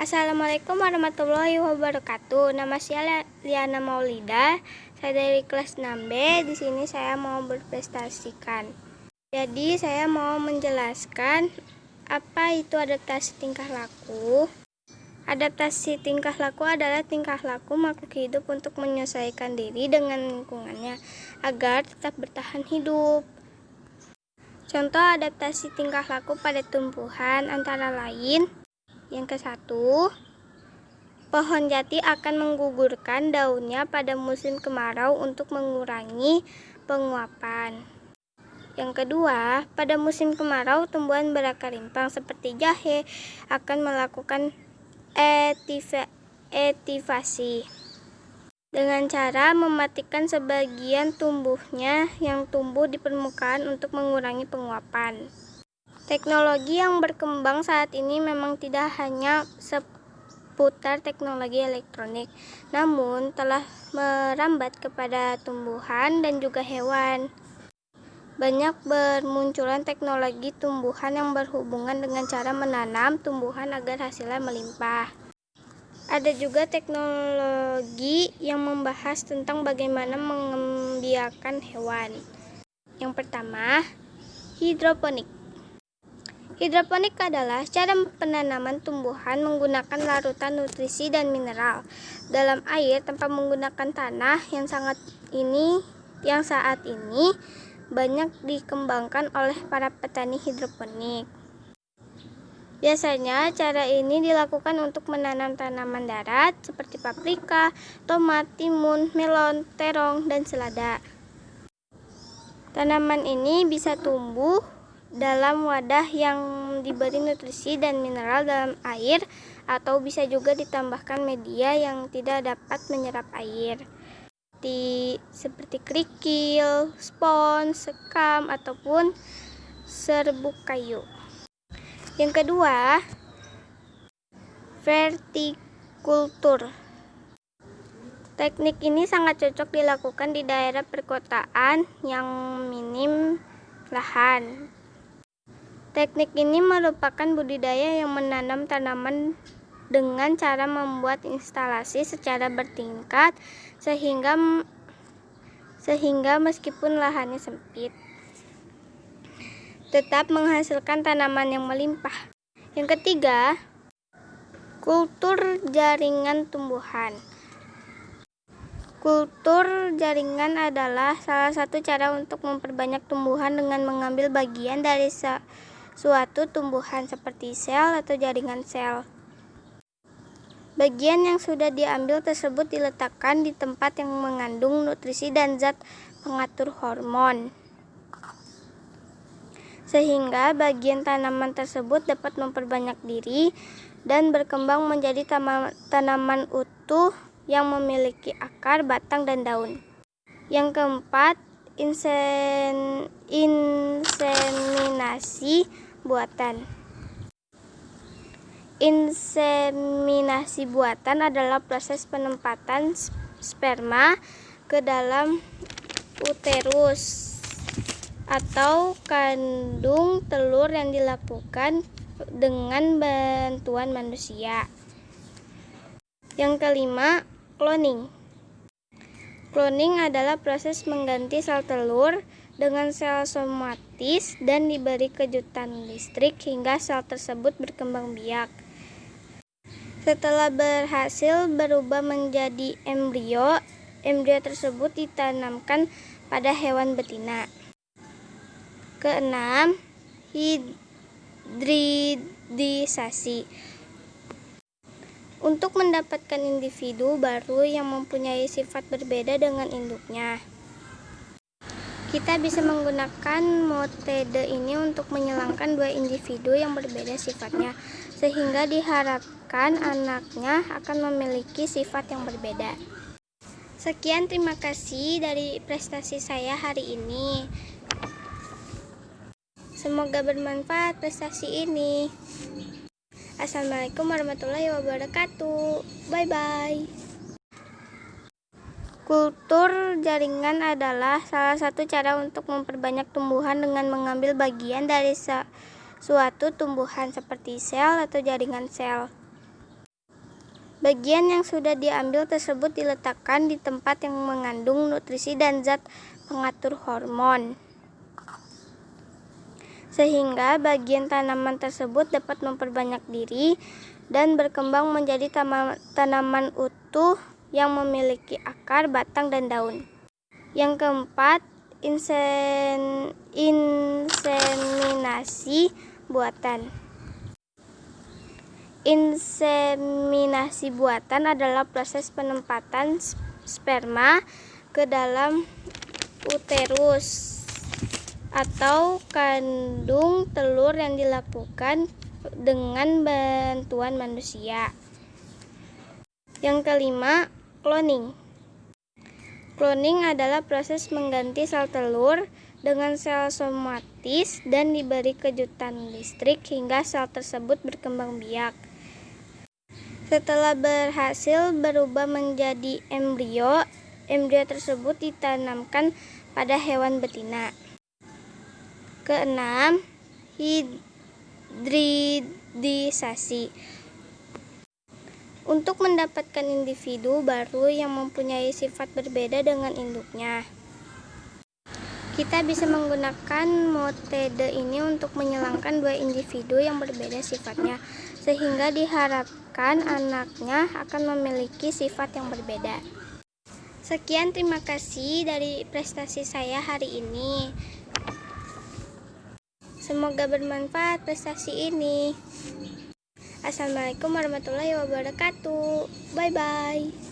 Assalamualaikum warahmatullahi wabarakatuh. Nama saya Liana Maulida. Saya dari kelas 6B. Di sini saya mau berprestasikan. Jadi saya mau menjelaskan apa itu adaptasi tingkah laku. Adaptasi tingkah laku adalah tingkah laku makhluk hidup untuk menyesuaikan diri dengan lingkungannya agar tetap bertahan hidup. Contoh adaptasi tingkah laku pada tumbuhan antara lain: yang ke-1, pohon jati akan menggugurkan daunnya pada musim kemarau untuk mengurangi penguapan. Yang kedua, pada musim kemarau tumbuhan berakar rimpang seperti jahe akan melakukan etivasi dengan cara mematikan sebagian tumbuhnya yang tumbuh di permukaan untuk mengurangi penguapan. Teknologi yang berkembang saat ini memang tidak hanya seputar teknologi elektronik, namun telah merambat kepada tumbuhan dan juga hewan. Banyak bermunculan teknologi tumbuhan yang berhubungan dengan cara menanam tumbuhan agar hasilnya melimpah. Ada juga teknologi yang membahas tentang bagaimana membiarkan hewan. Yang pertama, hidroponik. Hidroponik adalah cara penanaman tumbuhan menggunakan larutan nutrisi dan mineral dalam air tanpa menggunakan tanah yang saat ini banyak dikembangkan oleh para petani hidroponik. Biasanya cara ini dilakukan untuk menanam tanaman darat seperti paprika, tomat, timun, melon, terong, dan selada. Tanaman ini bisa tumbuh dalam wadah yang diberi nutrisi dan mineral dalam air, atau bisa juga ditambahkan media yang tidak dapat menyerap air seperti kerikil, spons, sekam, ataupun serbuk kayu. Yang kedua, vertikultur. Teknik ini sangat cocok dilakukan di daerah perkotaan yang minim lahan. Teknik ini merupakan budidaya yang menanam tanaman dengan cara membuat instalasi secara bertingkat sehingga meskipun lahannya sempit, tetap menghasilkan tanaman yang melimpah. Yang ketiga, kultur jaringan tumbuhan. Kultur jaringan adalah salah satu cara untuk memperbanyak tumbuhan dengan mengambil bagian dari suatu tumbuhan seperti sel atau jaringan sel. Bagian yang sudah diambil tersebut diletakkan di tempat yang mengandung nutrisi dan zat pengatur hormon, sehingga bagian tanaman tersebut dapat memperbanyak diri dan berkembang menjadi tanaman utuh yang memiliki akar, batang, dan daun. Yang keempat, inseminasi buatan. Inseminasi buatan adalah proses penempatan sperma ke dalam uterus atau kandung telur yang dilakukan dengan bantuan manusia. Yang kelima, cloning. Cloning adalah proses mengganti sel telur dengan sel somatis dan diberi kejutan listrik hingga sel tersebut berkembang biak. Setelah berhasil berubah menjadi embrio tersebut ditanamkan pada hewan betina. Keenam, hibridisasi. Untuk mendapatkan individu baru yang mempunyai sifat berbeda dengan induknya, kita bisa menggunakan metode ini untuk menyilangkan dua individu yang berbeda sifatnya, sehingga diharapkan anaknya akan memiliki sifat yang berbeda. Sekian, terima kasih dari prestasi saya hari ini. Semoga bermanfaat prestasi ini. Assalamualaikum warahmatullahi wabarakatuh. Bye-bye. Kultur jaringan adalah salah satu cara untuk memperbanyak tumbuhan dengan mengambil bagian dari suatu tumbuhan seperti sel atau jaringan sel. Bagian yang sudah diambil tersebut diletakkan di tempat yang mengandung nutrisi dan zat pengatur hormon, sehingga bagian tanaman tersebut dapat memperbanyak diri dan berkembang menjadi tanaman utuh yang memiliki akar, batang, dan daun. Yang keempat, inseminasi buatan. Inseminasi buatan adalah proses penempatan sperma ke dalam uterus atau kandung telur yang dilakukan dengan bantuan manusia. Yang kelima, cloning. Cloning adalah proses mengganti sel telur dengan sel somatis dan diberi kejutan listrik hingga sel tersebut berkembang biak. Setelah berhasil berubah menjadi embrio, embrio tersebut ditanamkan pada hewan betina. Keenam, hibridisasi. Untuk mendapatkan individu baru yang mempunyai sifat berbeda dengan induknya, kita bisa menggunakan metode ini untuk menyelangkan dua individu yang berbeda sifatnya, sehingga diharapkan anaknya akan memiliki sifat yang berbeda. Sekian, terima kasih dari prestasi saya hari ini. Semoga bermanfaat prestasi ini. Assalamualaikum warahmatullahi wabarakatuh. Bye-bye.